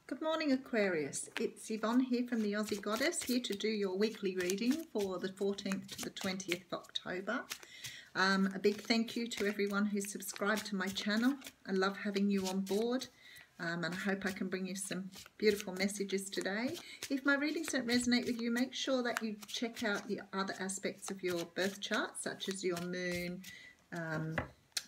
Good morning, Aquarius. It's Yvonne here from the Aussie Goddess, here to do your weekly reading for the 14th to the 20th of October. A big thank you to everyone who's subscribed to my channel. I love having you on board, and I hope I can bring you some beautiful messages today. If my readings don't resonate with you, make sure that you check out the other aspects of your birth chart, such as your moon,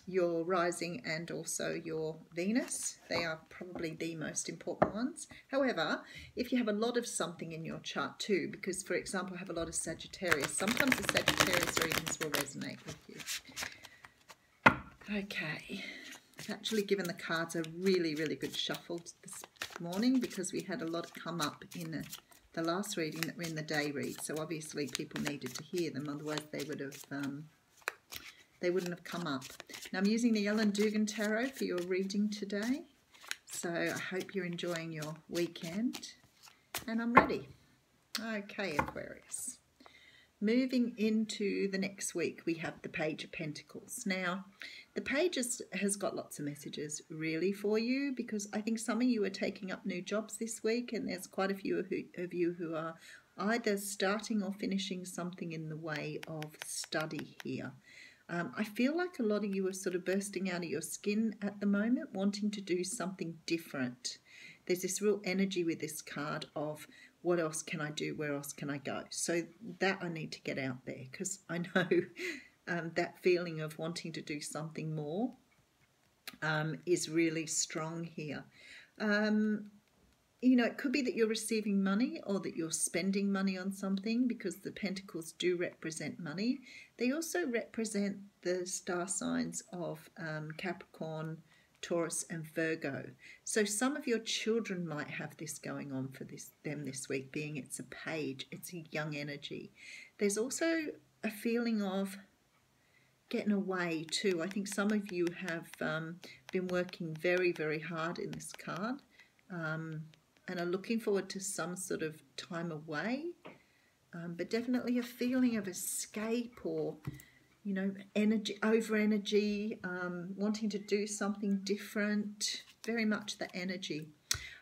your rising and also your Venus. They are probably the most important ones. However, if you have a lot of something in your chart too, because for example I have a lot of Sagittarius, sometimes the Sagittarius readings will resonate with you. Okay, I've actually given the cards a really good shuffle this morning because we had a lot come up in the last reading that were in the day read, so obviously people needed to hear them, otherwise they wouldn't have come up. Now I'm using the Ellen Dugan Tarot for your reading today, so I hope you're enjoying your weekend, and I'm ready. Okay, Aquarius. Moving into the next week, we have the Page of Pentacles. Now, the Page has got lots of messages really for you, because I think some of you are taking up new jobs this week, and there's quite a few of you who are either starting or finishing something in the way of study here. I feel like a lot of you are sort of bursting out of your skin at the moment, wanting to do something different. There's this real energy with this card of what else can I do, where else can I go? So that I need to get out there, because I know that feeling of wanting to do something more is really strong here. You know, it could be that you're receiving money or that you're spending money on something, because the pentacles do represent money. They also represent the star signs of Capricorn, Taurus and Virgo. So some of your children might have this going on for them this week, being it's a page, it's a young energy. There's also a feeling of getting away too. I think some of you have been working very hard in this card, and are looking forward to some sort of time away, but definitely a feeling of escape, or you know, energy, wanting to do something different. Very much the energy.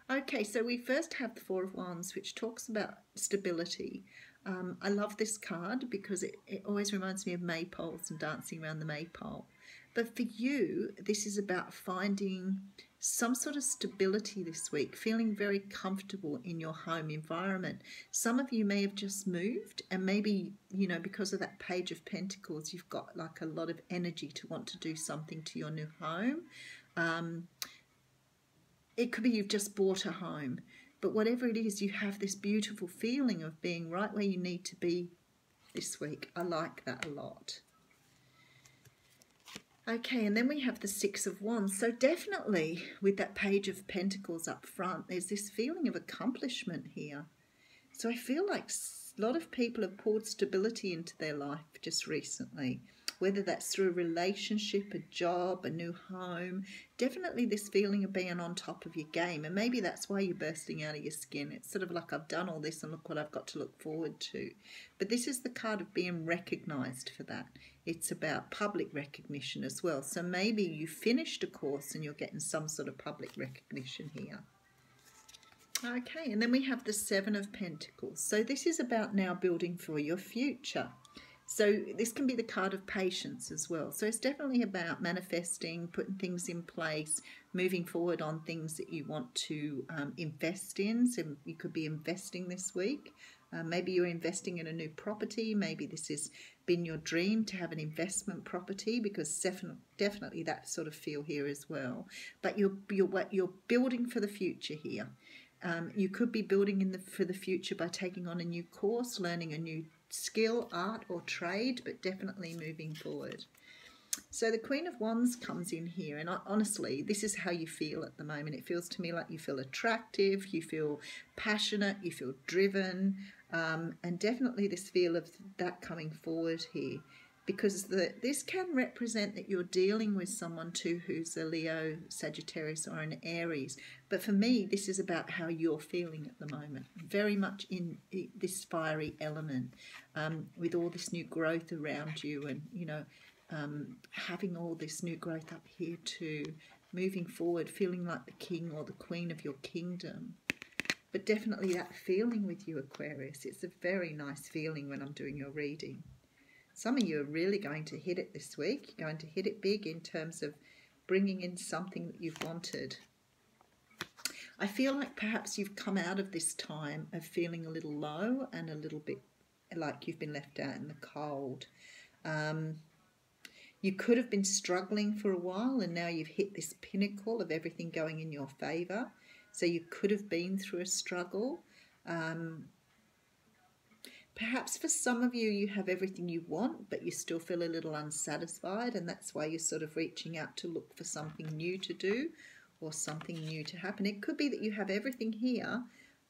Okay, so we first have the Four of Wands, which talks about stability. I love this card because it always reminds me of maypoles and dancing around the maypole. But for you, this is about finding some sort of stability this week, feeling very comfortable in your home environment. Some of you may have just moved, and maybe, you know, because of that Page of Pentacles, you've got like a lot of energy to want to do something to your new home. It could be you've just bought a home, but whatever it is, you have this beautiful feeling of being right where you need to be this week. I like that a lot. Okay, and then we have the Six of Wands. So definitely with that Page of Pentacles up front, there's this feeling of accomplishment here. So I feel like a lot of people have poured stability into their life just recently, whether that's through a relationship, a job, a new home. Definitely this feeling of being on top of your game, and maybe that's why you're bursting out of your skin. It's sort of like, I've done all this and look what I've got to look forward to. But this is the card of being recognized for that. It's about public recognition as well. So maybe you finished a course and you're getting some sort of public recognition here. Okay, and then we have the Seven of Pentacles. So this is about now building for your future. So this can be the card of patience as well. So it's definitely about manifesting, putting things in place, moving forward on things that you want to invest in. So you could be investing this week. Maybe you're investing in a new property. Maybe this has been your dream to have an investment property, because definitely that sort of feel here as well. But you're building for the future here. You could be building for the future by taking on a new course, learning a new skill, art or trade, but definitely moving forward. So the Queen of Wands comes in here, and honestly, this is how you feel at the moment. It feels to me like you feel attractive, you feel passionate, you feel driven, and definitely this feel of that coming forward here, because this can represent that you're dealing with someone too who's a Leo, Sagittarius or an Aries. But for me, this is about how you're feeling at the moment. Very much in this fiery element, with all this new growth around you, and, you know, having all this new growth up here too, moving forward, feeling like the king or the queen of your kingdom. but definitely that feeling with you, Aquarius. It's a very nice feeling when I'm doing your reading. Some of you are really going to hit it this week. You're going to hit it big in terms of bringing in something that you've wanted. I feel like perhaps you've come out of this time of feeling a little low and a little bit like you've been left out in the cold. You could have been struggling for a while, and now you've hit this pinnacle of everything going in your favour. So you could have been through a struggle. Perhaps for some of you, you have everything you want, but you still feel a little unsatisfied, and that's why you're sort of reaching out to look for something new to do or something new to happen. It could be that you have everything here,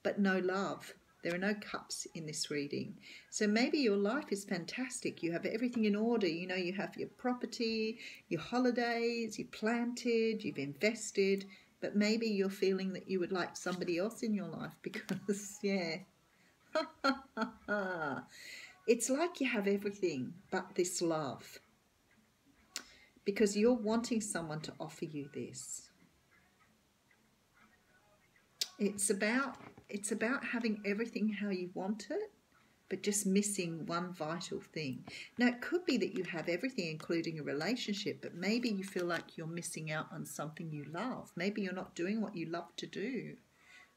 but no love. There are no cups in this reading. So maybe your life is fantastic. You have everything in order. You know, you have your property, your holidays, you've planted, you've invested, but maybe you're feeling that you would like somebody else in your life because, yeah. It's like you have everything but this love, because you're wanting someone to offer you this. It's about having everything how you want it, but just missing one vital thing. Now, it could be that you have everything, including a relationship, but maybe you feel like you're missing out on something you love. Maybe you're not doing what you love to do.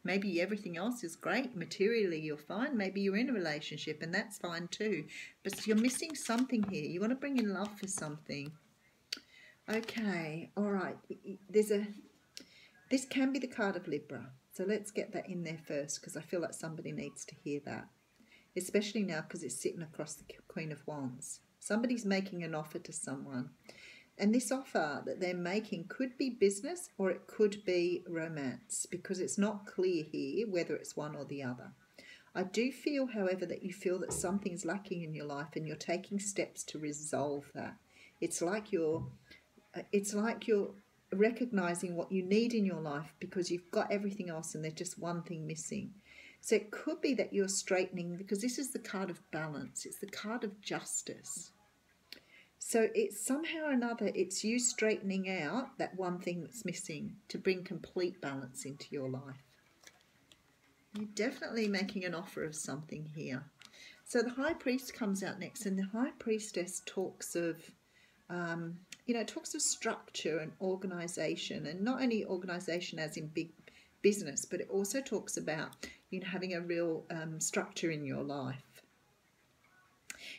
Maybe everything else is great. Materially, you're fine. Maybe you're in a relationship, and that's fine too. But you're missing something here. You want to bring in love for something. Okay, all right. This can be the card of Libra. So let's get that in there first, because I feel like somebody needs to hear that. Especially now because it's sitting across the Queen of Wands. Somebody's making an offer to someone. And this offer that they're making could be business or it could be romance, because it's not clear here whether it's one or the other. I do feel, however, that you feel that something's lacking in your life and you're taking steps to resolve that. It's like you're recognizing what you need in your life because you've got everything else and there's just one thing missing. So it could be that you're straightening, because this is the card of balance. It's the card of justice. So it's somehow or another, it's you straightening out that one thing that's missing to bring complete balance into your life. You're definitely making an offer of something here. So the High Priest comes out next, and the High Priestess talks of, talks of structure and organisation, and not only organisation as in big business, but it also talks about, having a real structure in your life.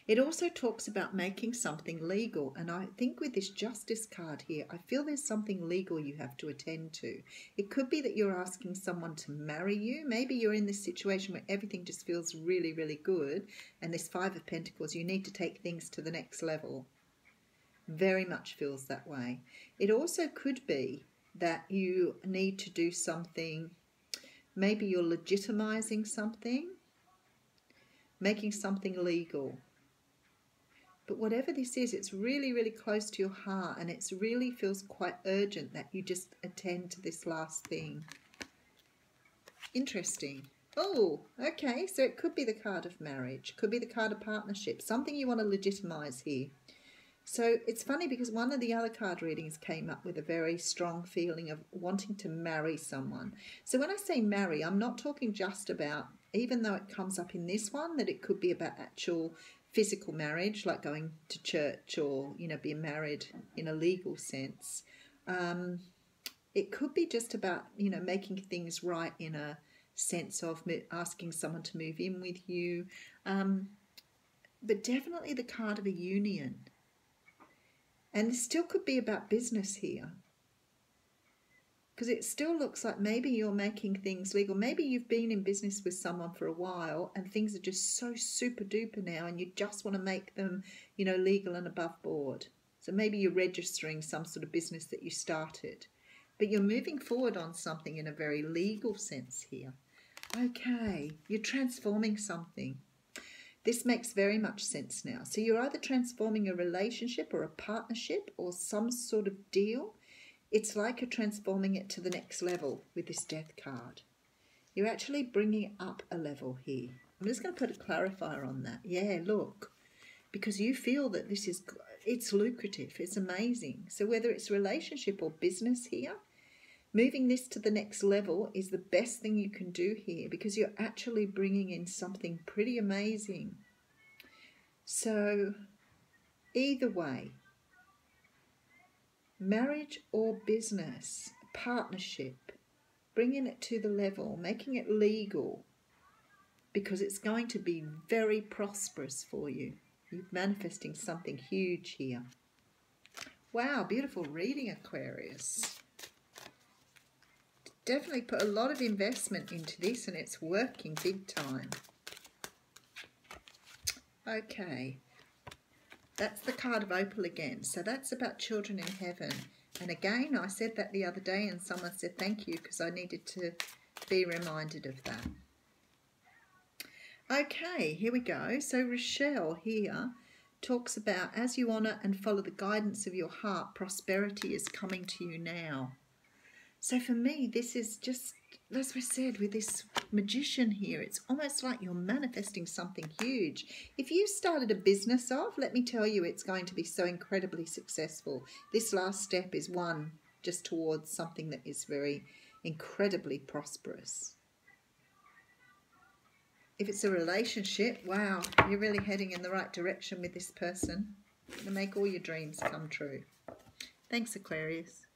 It also talks about making something legal, and I think with this Justice card here, I feel there's something legal you have to attend to. It could be that you're asking someone to marry you. Maybe you're in this situation where everything just feels really, really good, and this Five of Pentacles, you need to take things to the next level. Very much feels that way. It also could be that you need to do something. Maybe you're legitimizing something, making something legal. But whatever this is, it's really, really close to your heart, and it really feels quite urgent that you just attend to this last thing. Interesting. Oh, okay, so it could be the card of marriage, could be the card of partnership, something you want to legitimize here. So it's funny because one of the other card readings came up with a very strong feeling of wanting to marry someone. So when I say marry, I'm not talking just about, even though it comes up in this one, that it could be about actual physical marriage, like going to church or, being married in a legal sense. It could be just about, making things right in a sense of asking someone to move in with you. But definitely the card of a union. And it still could be about business here, because it still looks like maybe you're making things legal. Maybe you've been in business with someone for a while and things are just so super duper now and you just want to make them, legal and above board. So maybe you're registering some sort of business that you started, but you're moving forward on something in a very legal sense here. Okay, you're transforming something. This makes very much sense now. So you're either transforming a relationship or a partnership or some sort of deal. It's like you're transforming it to the next level with this Death card. You're actually bringing it up a level here. I'm just going to put a clarifier on that. Yeah, look, because you feel that it's lucrative, it's amazing. So whether it's relationship or business here, Moving this to the next level is the best thing you can do here, because you're actually bringing in something pretty amazing. So either way, marriage or business, partnership, bringing it to the level, making it legal, because it's going to be very prosperous for you. You're manifesting something huge here. Wow, beautiful reading, Aquarius. Definitely put a lot of investment into this and it's working big time. Okay, that's the card of Opal again. So that's about children in heaven. And again, I said that the other day and someone said thank you because I needed to be reminded of that. Okay, here we go. So Rochelle here talks about, as you honour and follow the guidance of your heart, prosperity is coming to you now. So for me, this is just, as we said, with this magician here, it's almost like you're manifesting something huge. If you started a business off, let me tell you, it's going to be so incredibly successful. This last step is one just towards something that is very incredibly prosperous. If it's a relationship, wow, you're really heading in the right direction with this person. You're going to make all your dreams come true. Thanks, Aquarius.